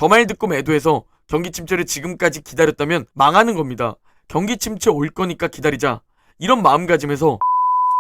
저 말 듣고 매도해서 경기 침체를 지금까지 기다렸다면 망하는 겁니다. 경기 침체 올 거니까 기다리자. 이런 마음가짐에서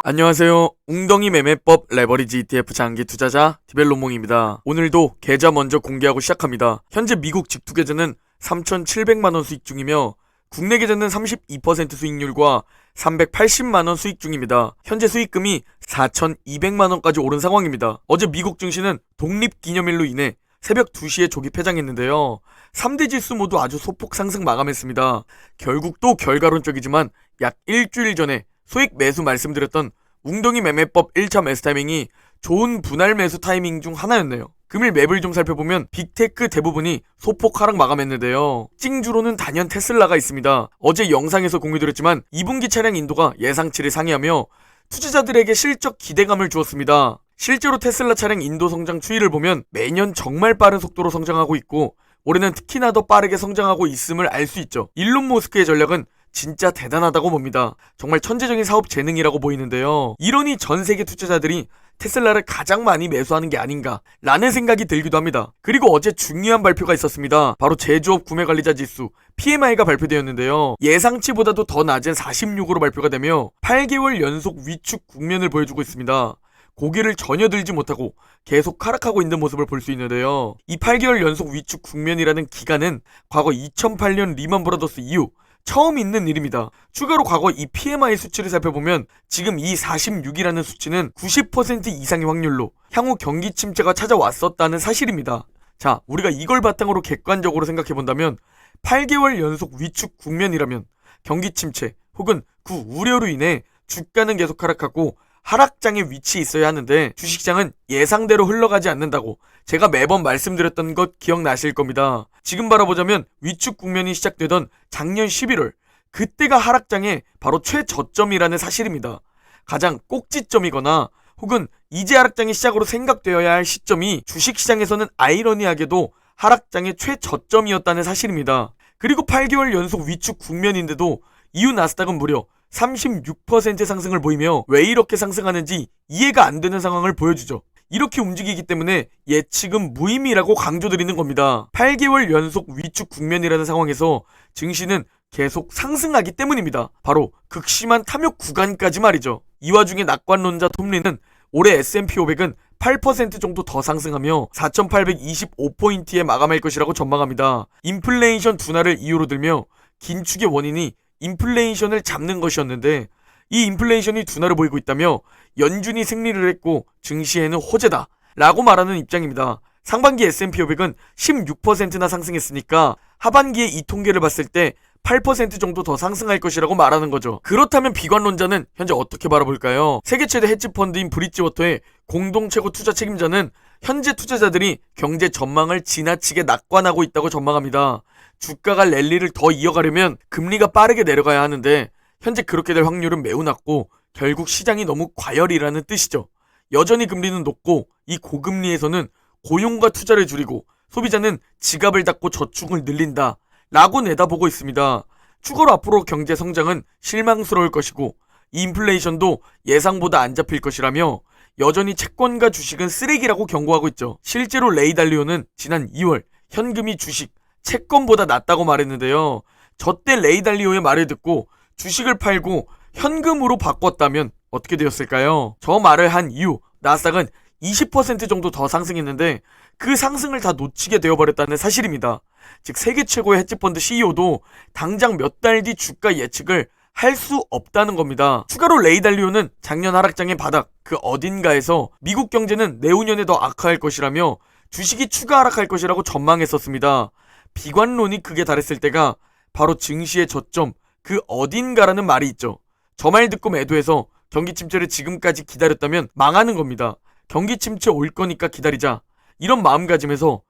안녕하세요. 웅덩이 매매법 레버리지 ETF 장기 투자자 디벨로몽입니다. 오늘도 계좌 먼저 공개하고 시작합니다. 현재 미국 직투 계좌는 3,700만원 수익 중이며 국내 계좌는 32% 수익률과 380만원 수익 중입니다. 현재 수익금이 4,200만원까지 오른 상황입니다. 어제 미국 증시는 독립기념일로 인해 새벽 2시에 조기 폐장했는데요. 3대 지수 모두 아주 소폭 상승 마감했습니다. 결국 또 결과론적이지만 약 일주일 전에 소액 매수 말씀드렸던 웅덩이 매매법 1차 매수 타이밍이 좋은 분할 매수 타이밍 중 하나였네요. 금일 맵을 좀 살펴보면 빅테크 대부분이 소폭 하락 마감했는데요. 찡주로는 단연 테슬라가 있습니다. 어제 영상에서 공유드렸지만 2분기 차량 인도가 예상치를 상회하며 투자자들에게 실적 기대감을 주었습니다. 실제로 테슬라 차량 인도 성장 추이를 보면 매년 정말 빠른 속도로 성장하고 있고 올해는 특히나 더 빠르게 성장하고 있음을 알 수 있죠. 일론 머스크의 전략은 진짜 대단하다고 봅니다. 정말 천재적인 사업 재능이라고 보이는데요. 이러니 전 세계 투자자들이 테슬라를 가장 많이 매수하는 게 아닌가 라는 생각이 들기도 합니다. 그리고 어제 중요한 발표가 있었습니다. 바로 제조업 구매관리자 지수 PMI가 발표되었는데요. 예상치보다도 더 낮은 46으로 발표가 되며 8개월 연속 위축 국면을 보여주고 있습니다. 고개를 전혀 들지 못하고 계속 하락하고 있는 모습을 볼 수 있는데요. 이 8개월 연속 위축 국면이라는 기간은 과거 2008년 리먼 브라더스 이후 처음 있는 일입니다. 추가로 과거 이 PMI 수치를 살펴보면 지금 이 46이라는 수치는 90% 이상의 확률로 향후 경기 침체가 찾아왔었다는 사실입니다. 자, 우리가 이걸 바탕으로 객관적으로 생각해본다면 8개월 연속 위축 국면이라면 경기 침체 혹은 그 우려로 인해 주가는 계속 하락하고 하락장에 위치해 있어야 하는데 주식시장은 예상대로 흘러가지 않는다고 제가 매번 말씀드렸던 것 기억나실 겁니다. 지금 바라보자면 위축 국면이 시작되던 작년 11월 그때가 하락장의 바로 최저점이라는 사실입니다. 가장 꼭지점이거나 혹은 이제 하락장의 시작으로 생각되어야 할 시점이 주식시장에서는 아이러니하게도 하락장의 최저점이었다는 사실입니다. 그리고 8개월 연속 위축 국면인데도 이후 나스닥은 무려 36% 상승을 보이며 왜 이렇게 상승하는지 이해가 안 되는 상황을 보여주죠. 이렇게 움직이기 때문에 예측은 무의미라고 강조드리는 겁니다. 8개월 연속 위축 국면이라는 상황에서 증시는 계속 상승하기 때문입니다. 바로 극심한 탐욕 구간까지 말이죠. 이 와중에 낙관론자 톰린은 올해 S&P 500은 8% 정도 더 상승하며 4,825포인트에 마감할 것이라고 전망합니다. 인플레이션 둔화를 이유로 들며 긴축의 원인이 인플레이션을 잡는 것이었는데 이 인플레이션이 둔화를 보이고 있다며 연준이 승리를 했고 증시에는 호재다 라고 말하는 입장입니다. 상반기 S&P 500은 16%나 상승했으니까 하반기에 이 통계를 봤을 때 8% 정도 더 상승할 것이라고 말하는 거죠. 그렇다면 비관론자는 현재 어떻게 바라볼까요? 세계 최대 헤지펀드인 브릿지워터의 공동 최고 투자 책임자는 현재 투자자들이 경제 전망을 지나치게 낙관하고 있다고 전망합니다. 주가가 랠리를 더 이어가려면 금리가 빠르게 내려가야 하는데 현재 그렇게 될 확률은 매우 낮고 결국 시장이 너무 과열이라는 뜻이죠. 여전히 금리는 높고 이 고금리에서는 고용과 투자를 줄이고 소비자는 지갑을 닫고 저축을 늘린다 라고 내다보고 있습니다. 추가로 앞으로 경제 성장은 실망스러울 것이고 이 인플레이션도 예상보다 안 잡힐 것이라며 여전히 채권과 주식은 쓰레기라고 경고하고 있죠. 실제로 레이 달리오는 지난 2월 현금이 주식, 채권보다 낫다고 말했는데요. 저때 레이 달리오의 말을 듣고 주식을 팔고 현금으로 바꿨다면 어떻게 되었을까요? 저 말을 한 이후 나스닥은 20% 정도 더 상승했는데 그 상승을 다 놓치게 되어버렸다는 사실입니다. 즉 세계 최고의 헤지펀드 CEO도 당장 몇 달 뒤 주가 예측을 할 수 없다는 겁니다. 추가로 레이 달리오는 작년 하락장의 바닥 그 어딘가에서 미국 경제는 내후년에 더 악화할 것이라며 주식이 추가 하락할 것이라고 전망했었습니다. 비관론이 극에 달했을 때가 바로 증시의 저점 그 어딘가라는 말이 있죠. 저 말 듣고 매도해서 경기 침체를 지금까지 기다렸다면 망하는 겁니다. 경기 침체 올 거니까 기다리자. 이런 마음가짐에서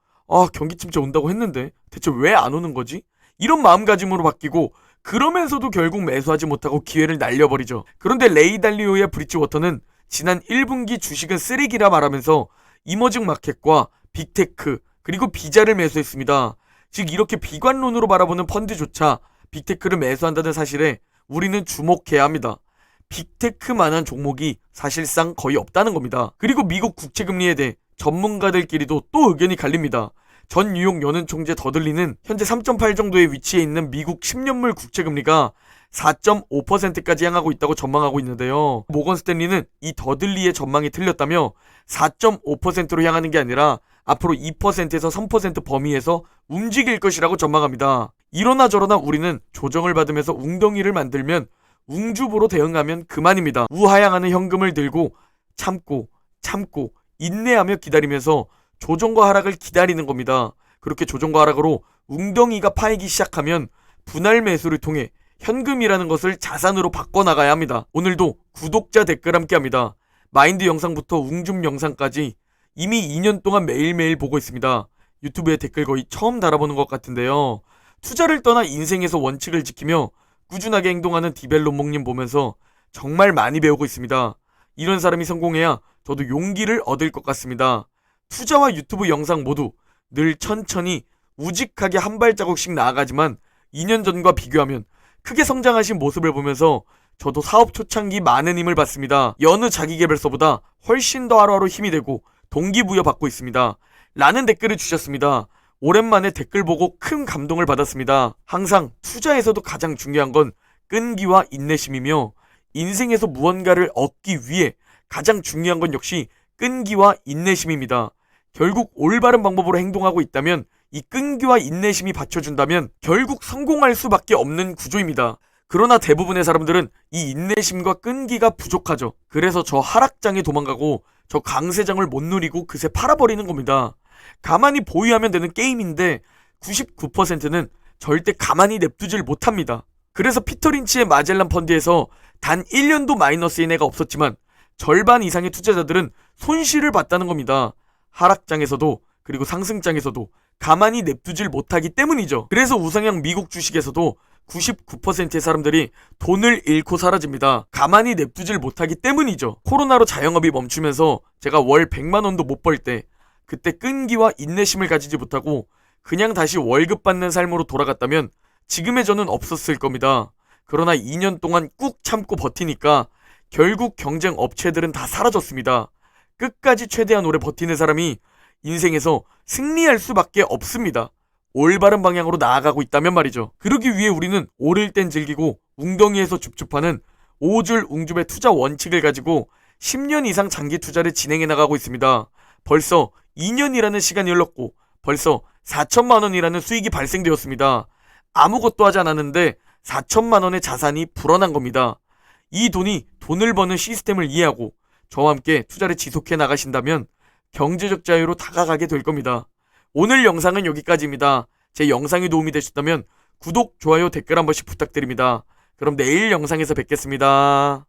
경기 침체 온다고 했는데 대체 왜 안 오는 거지? 이런 마음가짐으로 바뀌고 그러면서도 결국 매수하지 못하고 기회를 날려버리죠. 그런데 레이 달리오의 브릿지워터는 지난 1분기 주식은 쓰레기라 말하면서 이머징 마켓과 빅테크 그리고 비자를 매수했습니다. 즉 이렇게 비관론으로 바라보는 펀드조차 빅테크를 매수한다는 사실에 우리는 주목해야 합니다. 빅테크만한 종목이 사실상 거의 없다는 겁니다. 그리고 미국 국채금리에 대해 전문가들끼리도 또 의견이 갈립니다. 전 뉴욕 연은 총재 더들리는 현재 3.8 정도의 위치에 있는 미국 10년물 국채금리가 4.5%까지 향하고 있다고 전망하고 있는데요. 모건 스탠리는 이 더들리의 전망이 틀렸다며 4.5%로 향하는 게 아니라 앞으로 2%에서 3% 범위에서 움직일 것이라고 전망합니다. 이러나 저러나 우리는 조정을 받으면서 웅덩이를 만들면 웅주보로 대응하면 그만입니다. 우하향하는 현금을 들고 참고 인내하며 기다리면서 조정과 하락을 기다리는 겁니다. 그렇게 조정과 하락으로 웅덩이가 파이기 시작하면 분할 매수를 통해 현금이라는 것을 자산으로 바꿔나가야 합니다. 오늘도 구독자 댓글 함께합니다. 마인드 영상부터 웅줌 영상까지 이미 2년 동안 매일매일 보고 있습니다. 유튜브에 댓글 거의 처음 달아보는 것 같은데요. 투자를 떠나 인생에서 원칙을 지키며 꾸준하게 행동하는 디벨롭몽님 보면서 정말 많이 배우고 있습니다. 이런 사람이 성공해야 저도 용기를 얻을 것 같습니다. 투자와 유튜브 영상 모두 늘 천천히 우직하게 한 발자국씩 나아가지만 2년 전과 비교하면 크게 성장하신 모습을 보면서 저도 사업 초창기 많은 힘을 받습니다. 여느 자기계발서보다 훨씬 더 하루하루 힘이 되고 동기부여 받고 있습니다. 라는 댓글을 주셨습니다. 오랜만에 댓글 보고 큰 감동을 받았습니다. 항상 투자에서도 가장 중요한 건 끈기와 인내심이며 인생에서 무언가를 얻기 위해 가장 중요한 건 역시 끈기와 인내심입니다. 결국 올바른 방법으로 행동하고 있다면 이 끈기와 인내심이 받쳐준다면 결국 성공할 수밖에 없는 구조입니다. 그러나 대부분의 사람들은 이 인내심과 끈기가 부족하죠. 그래서 저 하락장에 도망가고 저 강세장을 못 누리고 그새 팔아버리는 겁니다. 가만히 보유하면 되는 게임인데 99%는 절대 가만히 냅두질 못합니다. 그래서 피터 린치의 마젤란 펀드에서 단 1년도 마이너스인 해가 없었지만 절반 이상의 투자자들은 손실을 봤다는 겁니다. 하락장에서도 그리고 상승장에서도 가만히 냅두질 못하기 때문이죠. 그래서 우상향 미국 주식에서도 99%의 사람들이 돈을 잃고 사라집니다. 가만히 냅두질 못하기 때문이죠. 코로나로 자영업이 멈추면서 제가 월 100만 원도 못 벌 때 그때 끈기와 인내심을 가지지 못하고 그냥 다시 월급 받는 삶으로 돌아갔다면 지금의 저는 없었을 겁니다. 그러나 2년 동안 꾹 참고 버티니까 결국 경쟁 업체들은 다 사라졌습니다. 끝까지 최대한 오래 버티는 사람이 인생에서 승리할 수밖에 없습니다. 올바른 방향으로 나아가고 있다면 말이죠. 그러기 위해 우리는 오를 땐 즐기고 웅덩이에서 줍줍하는 5줄 웅줍의 투자 원칙을 가지고 10년 이상 장기 투자를 진행해 나가고 있습니다. 벌써 2년이라는 시간이 흘렀고 벌써 4천만 원이라는 수익이 발생되었습니다. 아무것도 하지 않았는데 4천만 원의 자산이 불어난 겁니다. 이 돈이 돈을 버는 시스템을 이해하고 저와 함께 투자를 지속해 나가신다면 경제적 자유로 다가가게 될 겁니다. 오늘 영상은 여기까지입니다. 제 영상이 도움이 되셨다면 구독, 좋아요, 댓글 한 번씩 부탁드립니다. 그럼 내일 영상에서 뵙겠습니다.